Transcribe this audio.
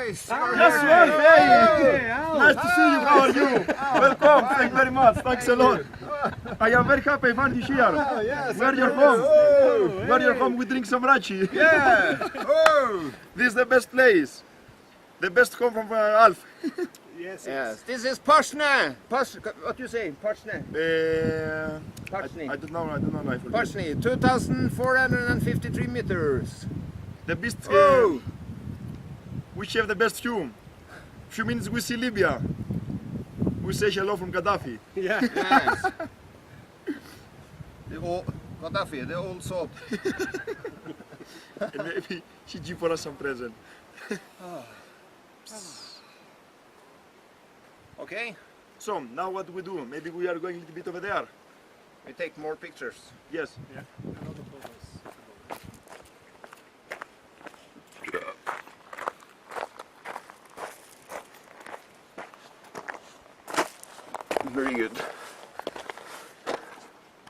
boys. Yes, well, hey. Nice to see you. How are you? Welcome. Thank you very much. Thanks a lot. I am very happy I found you here. Yes, Where you're from? Where you're from? We drink some rachi. Yeah. Oh. This is the best place. The best home from Alf. Yes. This is Porsche. What do you say? Porsche. I don't know. I forget. Porsche. 2,453 meters. The best. Oh. We have the best view. Few minutes we see Libya. We say hello from Gaddafi. Yes. The old Gaddafi, the old salt. And maybe she give for us some present. Okay. So now what do we do? Maybe we are going a little bit over there. We take more pictures. Yes. Very good.